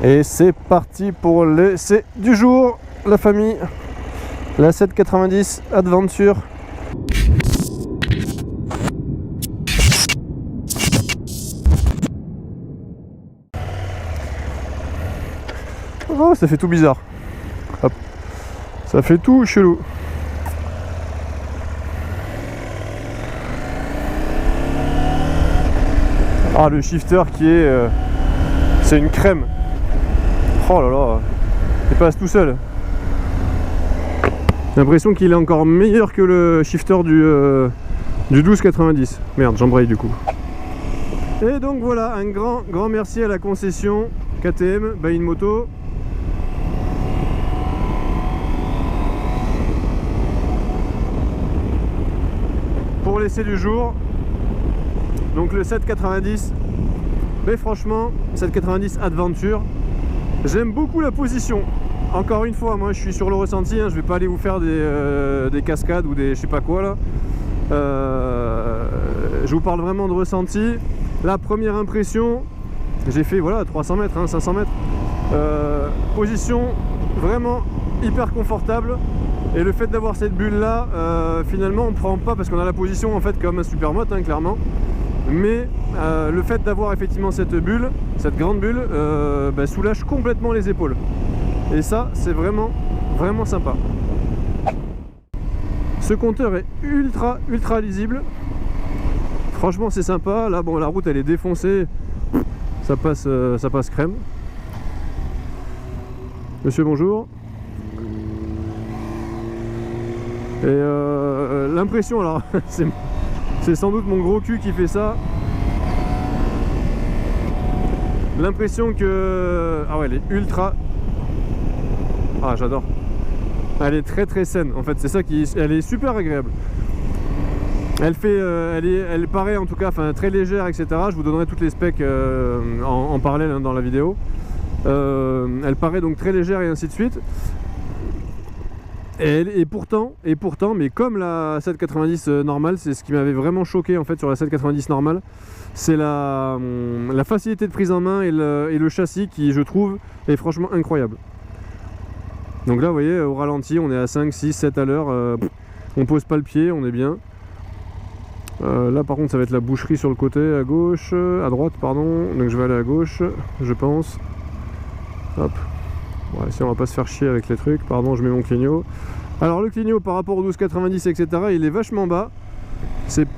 Et c'est parti pour l'essai du jour, la famille. La 790 Adventure. Oh, ça fait tout bizarre. Hop. Ça fait tout chelou. Ah, le shifter qui est... c'est une crème. Oh là là. Il passe tout seul. J'ai l'impression qu'il est encore meilleur que le shifter du 1290. Merde, j'embraye du coup. Et donc voilà, un grand merci à la concession KTM Buy in Moto. Pour l'essai du jour. Donc le 790. Mais franchement, 790 Adventure. J'aime beaucoup la position. Encore une fois, moi je suis sur le ressenti, hein, je vais pas aller vous faire des cascades ou des je sais pas quoi là. Je vous parle vraiment de ressenti. La première impression, j'ai fait voilà 300 mètres, hein, 500 mètres. Position vraiment hyper confortable. Et le fait d'avoir cette bulle là, finalement on prend pas parce qu'on a la position en fait comme un supermoto, hein, clairement. Mais le fait d'avoir effectivement cette bulle, cette grande bulle, soulage complètement les épaules. Et ça, c'est vraiment sympa. Ce compteur est ultra lisible. Franchement, c'est sympa. Là, bon, la route, elle est défoncée. Ça passe crème. Monsieur, bonjour. Et l'impression, alors, c'est sans doute mon gros cul qui fait ça. L'impression que... Ah ouais, elle est ultra... Ah, j'adore. Elle est très saine. En fait, c'est ça qui... Elle est super agréable. Elle fait... elle paraît en tout cas très légère, etc. Je vous donnerai toutes les specs en parallèle, hein, dans la vidéo. Elle paraît donc très légère et ainsi de suite. Et pourtant, mais comme la 790 normale, c'est ce qui m'avait vraiment choqué en fait sur la 790 normale, c'est la facilité de prise en main et le châssis qui, je trouve, est franchement incroyable. Donc là, vous voyez, au ralenti, on est à 5, 6, 7 à l'heure, on pose pas le pied, on est bien. Là par contre, ça va être la boucherie sur le côté, à gauche, à droite, pardon, donc je vais aller à gauche, je pense. Hop. Ouais, si on va pas se faire chier avec les trucs, pardon, je mets mon clignot. Alors le clignot par rapport au 1290, etc., il est vachement bas. C'est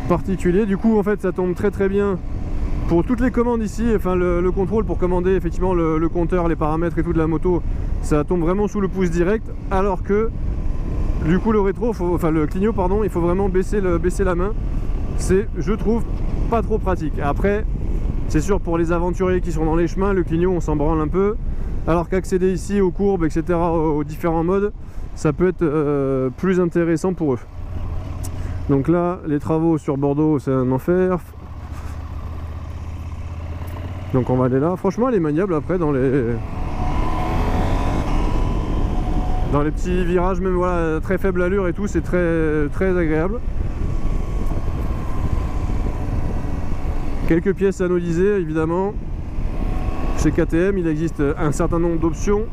particulier, du coup en fait ça tombe très bien pour toutes les commandes ici. Enfin le contrôle pour commander effectivement le compteur, les paramètres et tout de la moto, ça tombe vraiment sous le pouce direct. Alors que du coup le rétro, le clignot pardon, il faut vraiment baisser la main. C'est, je trouve, pas trop pratique. Après, c'est sûr pour les aventuriers qui sont dans les chemins, le clignot on s'en branle un peu. Alors qu'accéder ici aux courbes, etc., aux différents modes, ça peut être plus intéressant pour eux. Donc là, les travaux sur Bordeaux, c'est un enfer. Donc on va aller là. Franchement, elle est maniable après dans les petits virages, même voilà, très faible allure et tout, c'est très agréable. Quelques pièces anodisées, évidemment. Chez KTM, il existe un certain nombre d'options.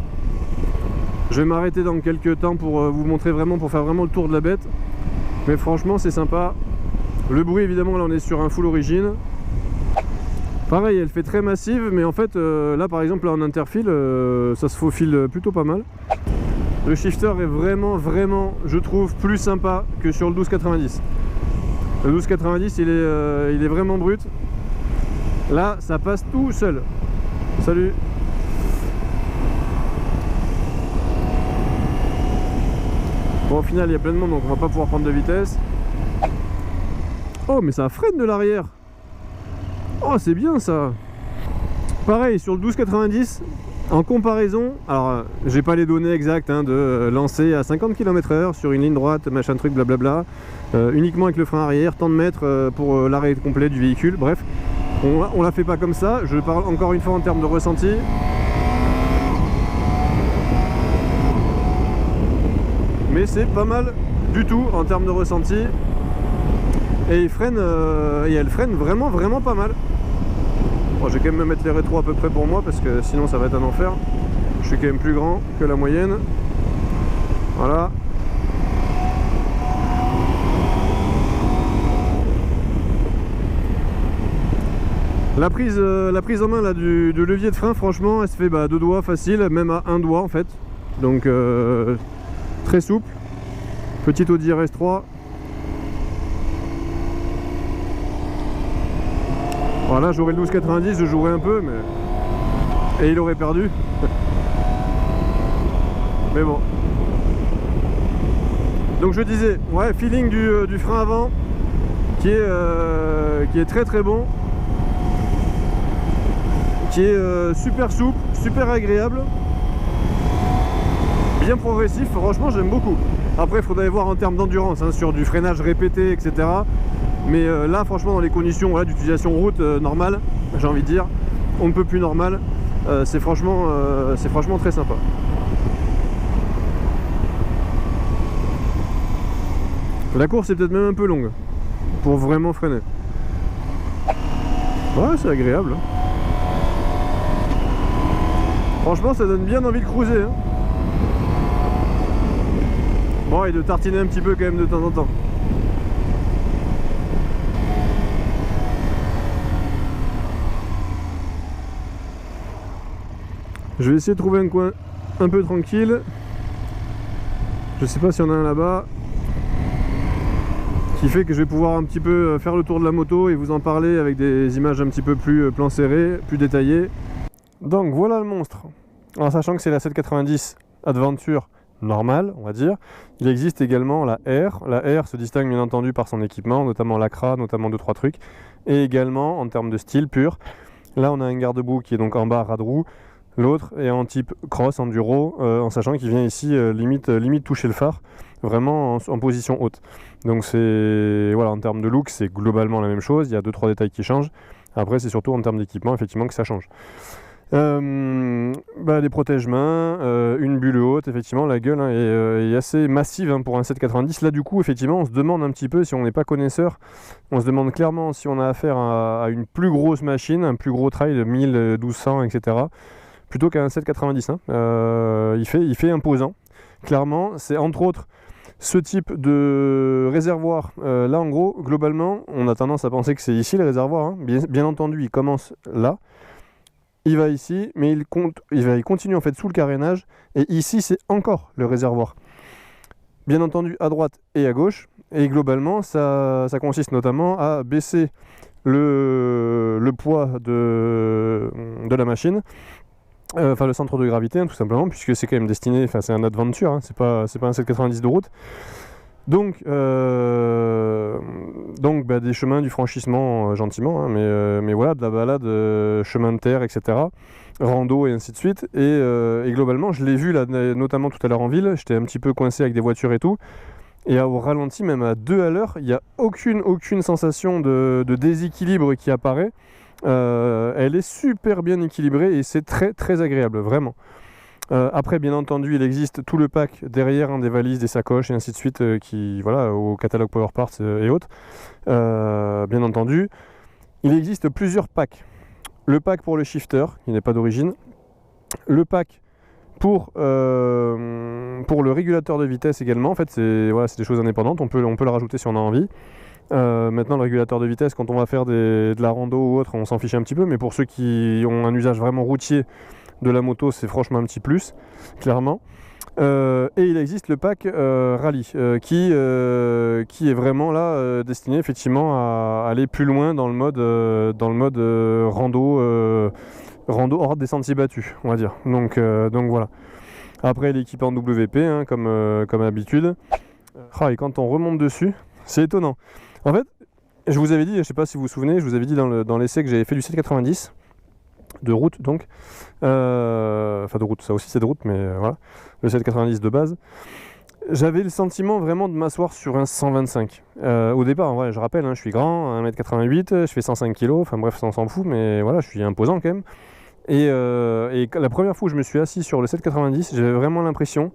Je vais m'arrêter dans quelques temps pour vous montrer vraiment, pour faire vraiment le tour de la bête. Mais franchement, c'est sympa. Le bruit, évidemment, là on est sur un full origine. Pareil, elle fait très massive, mais en fait, là par exemple, là, en interfile, ça se faufile plutôt pas mal. Le shifter est vraiment, je trouve, plus sympa que sur le 1290. Le 1290, il est vraiment brut. Là, ça passe tout seul. Salut. Bon, au final, il y a plein de monde, donc on va pas pouvoir prendre de vitesse. Oh, mais ça freine de l'arrière. Oh, c'est bien ça. Pareil, sur le 1290, en comparaison, alors j'ai pas les données exactes, hein, de lancer à 50 km/h sur une ligne droite, machin truc, blablabla, uniquement avec le frein arrière, tant de mètres pour l'arrêt complet du véhicule, bref. On la fait pas comme ça, je parle encore une fois en termes de ressenti. Mais c'est pas mal du tout en termes de ressenti. Et elle freine vraiment pas mal. Bon, je vais quand même me mettre les rétros à peu près pour moi parce que sinon ça va être un enfer. Je suis quand même plus grand que la moyenne. Voilà. La prise en main là, du levier de frein, franchement, elle se fait 2 doigts facile, même à 1 doigt en fait. Donc très souple. Petit Audi RS3. Voilà, j'aurais le 1290, je jouerais un peu, mais... Et il aurait perdu. Mais bon. Donc je disais, ouais, feeling du frein avant qui est très très bon. Qui est super souple, super agréable. Bien progressif, franchement j'aime beaucoup. Après il faudrait voir en termes d'endurance, hein, sur du freinage répété, etc. Mais là franchement dans les conditions d'utilisation route normale, j'ai envie de dire, on ne peut plus normal, c'est franchement très sympa. La course est peut-être même un peu longue pour vraiment freiner. Ouais, c'est agréable. Franchement ça donne bien envie de cruiser, hein. Bon, et de tartiner un petit peu quand même de temps en temps. Je vais essayer de trouver un coin un peu tranquille. Je sais pas s'il y en a un là-bas. Qui fait que je vais pouvoir un petit peu faire le tour de la moto et vous en parler avec des images un petit peu plus plan serré, plus détaillées. Donc voilà le monstre. En sachant que c'est la 790 Adventure normale, on va dire. Il existe également la R. La R se distingue bien entendu par son équipement, notamment l'ACRA, notamment 2-3 trucs. Et également en termes de style pur. Là on a un garde-boue qui est donc en bas ras de roue. L'autre est en type cross, enduro, en sachant qu'il vient ici limite toucher le phare, vraiment en position haute. Donc c'est, voilà, en termes de look, c'est globalement la même chose, il y a 2-3 détails qui changent. Après c'est surtout en termes d'équipement, effectivement, que ça change. Des protège-mains, une bulle haute, effectivement, la gueule est assez massive, hein, pour un 790. Là du coup, effectivement, on se demande un petit peu, si on n'est pas connaisseur, on se demande clairement si on a affaire à une plus grosse machine, un plus gros trail de 1000, 1200, etc. Plutôt qu'un 790, hein. Il fait imposant. Clairement, c'est entre autres ce type de réservoir. Là, en gros, globalement, on a tendance à penser que c'est ici le réservoir, hein. Bien entendu, il commence là. Il va ici, mais il continue en fait sous le carénage. Et ici, c'est encore le réservoir. Bien entendu, à droite et à gauche. Et globalement, ça consiste notamment à baisser le poids de la machine. Enfin le centre de gravité, hein, tout simplement, puisque c'est quand même destiné, c'est un Adventure, hein, c'est pas un 790 de route. Donc des chemins, du franchissement gentiment, hein, mais voilà, de la balade, chemin de terre, etc. Rando et ainsi de suite. Et globalement, je l'ai vu là, notamment tout à l'heure en ville, j'étais un petit peu coincé avec des voitures et tout. Et au ralenti, même à 2 à l'heure, il n'y a aucune sensation de déséquilibre qui apparaît. Elle est super bien équilibrée et c'est très très agréable, vraiment. Après, bien entendu, il existe tout le pack derrière, hein, des valises, des sacoches et ainsi de suite, qui, voilà, au catalogue Power Parts et autres. Bien entendu, il existe plusieurs packs. Le pack pour le shifter, qui n'est pas d'origine. Le pack pour le régulateur de vitesse également. En fait, c'est des choses indépendantes, on peut le rajouter si on a envie. Maintenant, le régulateur de vitesse, quand on va faire de la rando ou autre, on s'en fiche un petit peu, mais pour ceux qui ont un usage vraiment routier de la moto, c'est franchement un petit plus, clairement. Et il existe le pack rallye qui est vraiment là destiné effectivement à aller plus loin dans le mode rando hors des sentiers battus, on va dire. Donc voilà. Après, il est équipé en WP, hein, comme d'habitude. Et quand on remonte dessus, c'est étonnant. En fait, je vous avais dit, je ne sais pas si vous vous souvenez, je vous avais dit dans l'essai que j'avais fait du 790 de route, donc enfin de route, ça aussi c'est de route, mais voilà, le 790 de base. J'avais le sentiment vraiment de m'asseoir sur un 125. Au départ, en vrai, je rappelle, hein, je suis grand, 1m88, je fais 105 kg, enfin bref, ça on s'en fout, mais voilà, je suis imposant quand même. Et la première fois où je me suis assis sur le 790, j'avais vraiment l'impression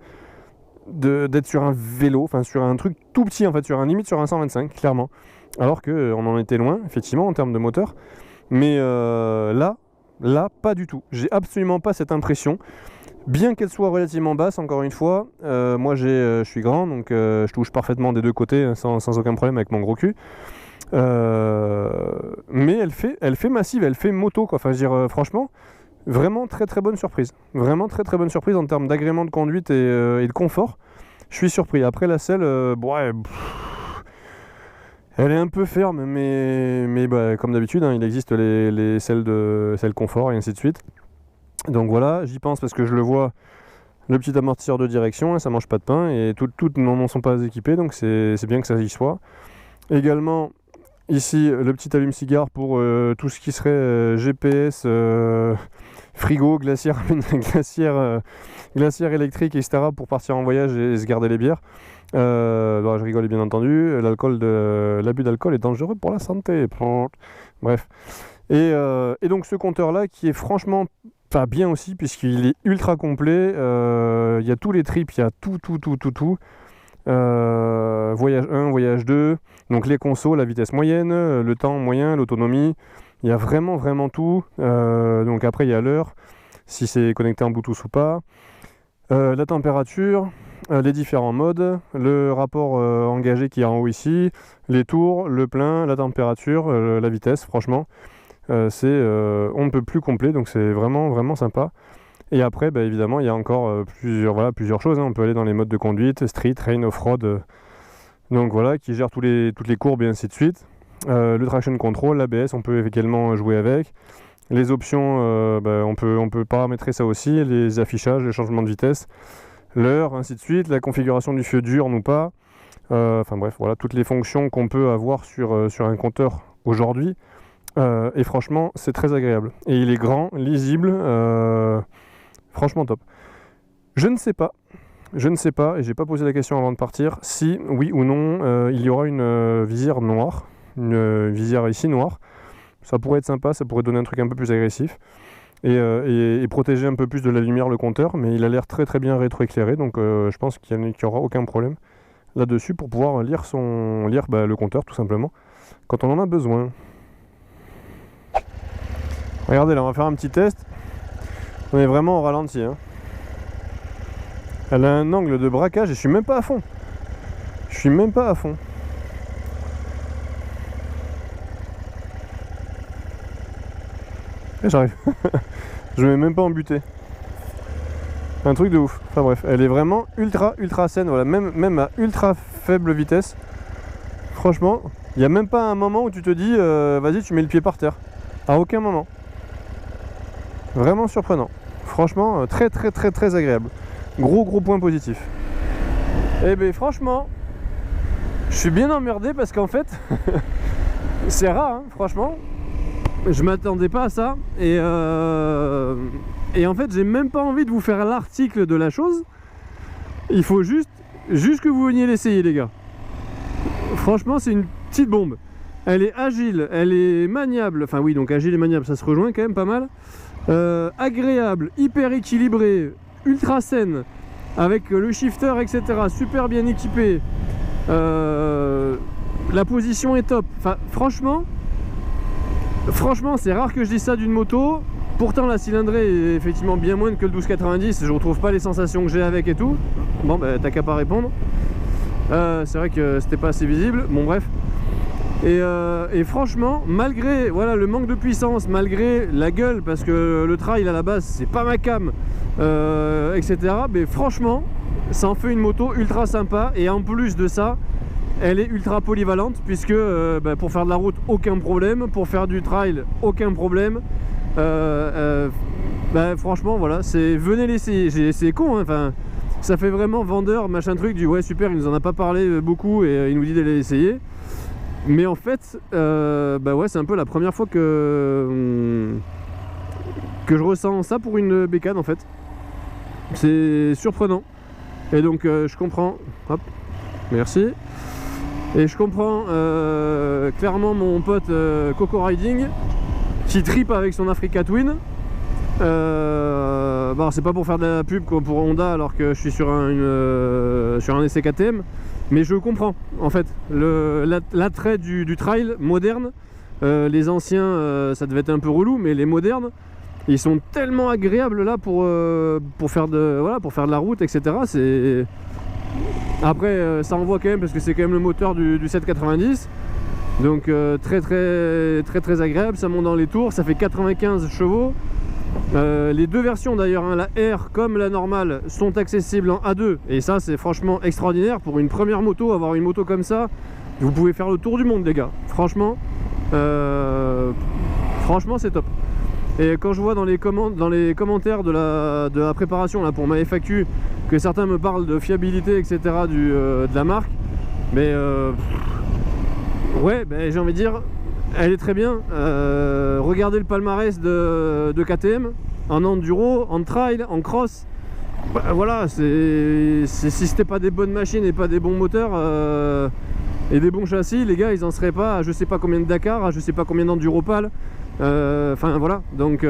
d'être sur un vélo, enfin sur un truc tout petit en fait, limite sur un 125, clairement. Alors qu'on en était loin, effectivement, en termes de moteur. Mais là, pas du tout. J'ai absolument pas cette impression. Bien qu'elle soit relativement basse, encore une fois, moi je suis grand, donc je touche parfaitement des deux côtés hein, sans aucun problème avec mon gros cul. Mais elle fait massive, elle fait moto quoi. Enfin, je veux dire, franchement, vraiment très très bonne surprise. Vraiment très très bonne surprise en termes d'agrément de conduite et de confort. Je suis surpris. Après la selle, ouais, elle est un peu ferme, mais bah, comme d'habitude, hein, il existe les selles confort et ainsi de suite. Donc voilà, j'y pense parce que je le vois, le petit amortisseur de direction, hein, ça mange pas de pain et toutes n'en sont pas équipées, donc c'est bien que ça y soit. Également, ici, le petit allume-cigare pour tout ce qui serait GPS, frigo, glacière électrique, etc. pour partir en voyage et se garder les bières. Bon, je rigole bien entendu, l'abus d'alcool est dangereux pour la santé. Bref. Et donc ce compteur-là qui est franchement pas bien aussi puisqu'il est ultra complet. Il y a tous les trips, il y a tout. Voyage 1, voyage 2, donc les consos, la vitesse moyenne, le temps moyen, l'autonomie, il y a vraiment tout. Donc après il y a l'heure, si c'est connecté en Bluetooth ou pas, la température, les différents modes, le rapport engagé qui est en haut ici, les tours, le plein, la température, la vitesse, franchement, c'est on ne peut plus complet, donc c'est vraiment sympa. Et après, bah, évidemment, il y a encore plusieurs choses. Hein. On peut aller dans les modes de conduite, street, rain, off-road, donc voilà, qui gèrent toutes les courbes et ainsi de suite. Le traction control, l'ABS, on peut également jouer avec. Les options, bah, on peut paramétrer ça aussi, les affichages, les changements de vitesse, l'heure, ainsi de suite, la configuration du feu diurne ou pas. Enfin bref, voilà, toutes les fonctions qu'on peut avoir sur un compteur aujourd'hui. Et franchement, c'est très agréable. Et il est grand, lisible, franchement top. Je ne sais pas, et j'ai pas posé la question avant de partir, si, oui ou non, il y aura une visière noire, une visière ici noire. Ça pourrait être sympa, ça pourrait donner un truc un peu plus agressif. Et protéger un peu plus de la lumière le compteur, mais il a l'air très très bien rétroéclairé, donc je pense qu'il n'y aura aucun problème là-dessus pour pouvoir lire le compteur tout simplement, quand on en a besoin. Regardez là, on va faire un petit test. On est vraiment au ralenti. Hein. Elle a un angle de braquage et je suis même pas à fond. Et j'arrive. Je ne vais même pas en buter. Un truc de ouf. Enfin bref, elle est vraiment ultra saine. Voilà, même à ultra faible vitesse. Franchement, il n'y a même pas un moment où tu te dis vas-y, tu mets le pied par terre. À aucun moment. Vraiment surprenant. Franchement, très agréable. Gros point positif. Et ben franchement, je suis bien emmerdé parce qu'en fait, c'est rare, hein, franchement. Je m'attendais pas à ça. Et en fait, j'ai même pas envie de vous faire l'article de la chose. Il faut juste que vous veniez l'essayer, les gars. Franchement, c'est une petite bombe. Elle est agile, elle est maniable. Enfin oui, donc agile et maniable, ça se rejoint quand même pas mal. Agréable, hyper équilibré, ultra saine, avec le shifter, etc. Super bien équipé. La position est top. Enfin, franchement, c'est rare que je dise ça d'une moto. Pourtant, la cylindrée est effectivement bien moindre que le 1290. Je retrouve pas les sensations que j'ai avec et tout. Bon, bah, t'as qu'à pas répondre. C'est vrai que c'était pas assez visible. Bon, bref. Et franchement, malgré voilà, le manque de puissance, malgré la gueule, parce que le trail à la base c'est pas ma cam, etc. Mais franchement, ça en fait une moto ultra sympa. Et en plus de ça, elle est ultra polyvalente, puisque bah, pour faire de la route, aucun problème. Pour faire du trail, aucun problème. Bah, franchement, voilà, venez l'essayer. C'est con, hein, enfin, ça fait vraiment vendeur, machin truc, du ouais super, il nous en a pas parlé beaucoup et il nous dit d'aller l'essayer. Mais en fait, bah ouais, c'est un peu la première fois que je ressens ça pour une bécane en fait. C'est surprenant. Et donc je comprends. Hop, merci. Et je comprends clairement mon pote Coco Riding qui tripe avec son Africa Twin. Bon, c'est pas pour faire de la pub pour Honda alors que je suis sur un essai KTM. Mais je comprends en fait l'attrait du trail moderne Les anciens, ça devait être un peu relou, mais les modernes, ils sont tellement agréables là pour faire de la route, etc. Après, ça envoie quand même parce que c'est quand même le moteur du 790. Donc très agréable, ça monte dans les tours, ça fait 95 chevaux. Les deux versions d'ailleurs, hein, la R comme la normale, sont accessibles en A2. Et ça, c'est franchement extraordinaire pour une première moto, avoir une moto comme ça. Vous pouvez faire le tour du monde, les gars. Franchement, c'est top. Et quand je vois dans les commentaires de la préparation là, pour ma FAQ que certains me parlent de fiabilité, etc. de la marque, mais ouais, ben, j'ai envie de dire, elle est très bien. Regardez le palmarès de KTM en enduro, en trail, en cross. Bah, voilà, si c'était pas des bonnes machines et pas des bons moteurs et des bons châssis, les gars, ils en seraient pas à je sais pas combien de Dakar, à je sais pas combien d'enduropales. Enfin voilà, donc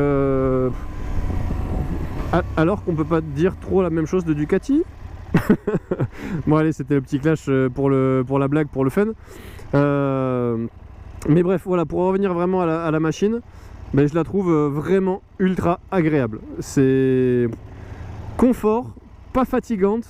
alors qu'on peut pas dire trop la même chose de Ducati. Bon allez, c'était le petit clash pour la blague, pour le fun. Mais bref, voilà, pour revenir vraiment à la machine, ben, je la trouve vraiment ultra agréable. C'est confort, pas fatigante.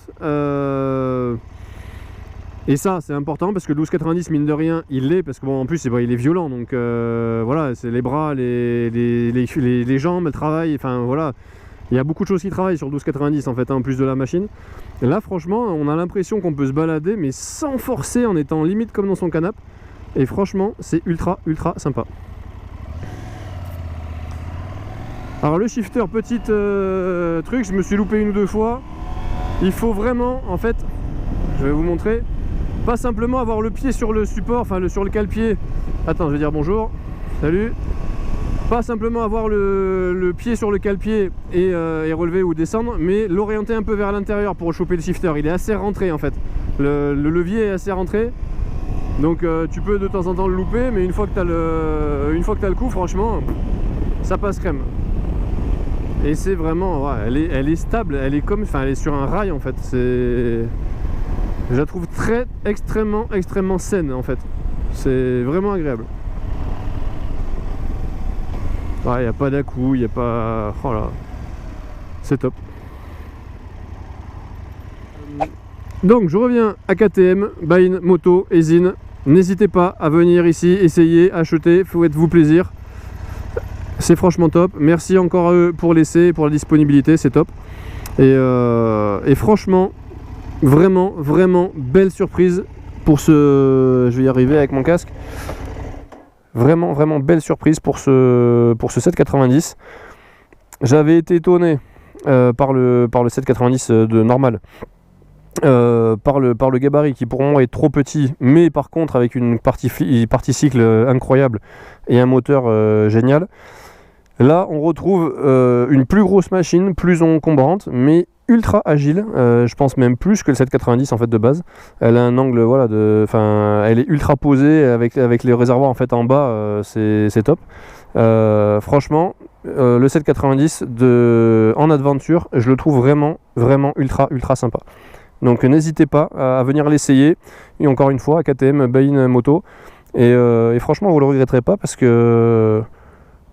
Et ça, c'est important parce que le 1290, mine de rien, il l'est. Parce que bon, en plus, il est violent. Donc voilà, c'est les bras, les jambes, le travail. Enfin voilà, il y a beaucoup de choses qui travaillent sur le 1290 en fait, hein, en plus de la machine. Et là, franchement, on a l'impression qu'on peut se balader, mais sans forcer, en étant limite comme dans son canapé. Et franchement, c'est ultra sympa. Alors le shifter, petit truc, je me suis loupé une ou deux fois. Il faut vraiment, en fait, je vais vous montrer, pas simplement avoir le pied sur le support, enfin sur le cale-pied. Attends, je vais dire bonjour, salut. Pas simplement avoir le pied sur le cale-pied et relever ou descendre, mais l'orienter un peu vers l'intérieur pour choper le shifter. Il est assez rentré en fait. Le levier est assez rentré. Donc tu peux de temps en temps le louper, mais une fois que tu as le coup, franchement, ça passe crème. Et c'est vraiment, ouais, elle est stable, elle est sur un rail en fait. Je la trouve extrêmement saine en fait. C'est vraiment agréable. Il n'y a pas d'à-coup, il n'y a pas... Oh là, c'est top. Donc je reviens à KTM, Bain, Moto et Zine. N'hésitez pas à venir ici, essayer, acheter, faites-vous plaisir. C'est franchement top. Merci encore à eux pour l'essai, pour la disponibilité, c'est top. Et franchement, vraiment belle surprise pour ce... Je vais y arriver avec mon casque. Vraiment belle surprise pour ce 790. J'avais été étonné par le 790 de normal. Par le gabarit qui pour moi est trop petit, mais par contre avec une partie cycle incroyable et un moteur génial. Là on retrouve une plus grosse machine, plus encombrante, mais ultra agile. Je pense même plus que le 790 en fait de base. Elle a un angle, voilà, elle est ultra posée avec les réservoirs en fait en bas, c'est top. Franchement, le 790 en aventure, je le trouve vraiment ultra sympa. Donc n'hésitez pas à venir l'essayer. Et encore une fois, à KTM, Bain Moto. Et franchement, vous ne le regretterez pas parce que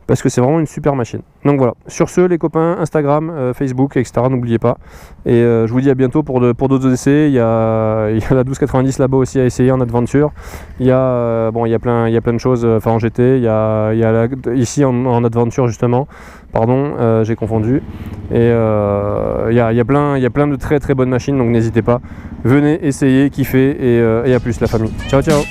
c'est vraiment une super machine. Donc voilà, sur ce les copains, Instagram, Facebook, etc. N'oubliez pas. Et je vous dis à bientôt pour d'autres essais. Il y a la 1290 là-bas aussi à essayer en aventure. Il y a plein de choses, enfin en GT. Il y a ici en aventure justement. Pardon, j'ai confondu. Et il y a plein de très bonnes machines. Donc n'hésitez pas. Venez essayer, kiffer et à plus la famille. Ciao.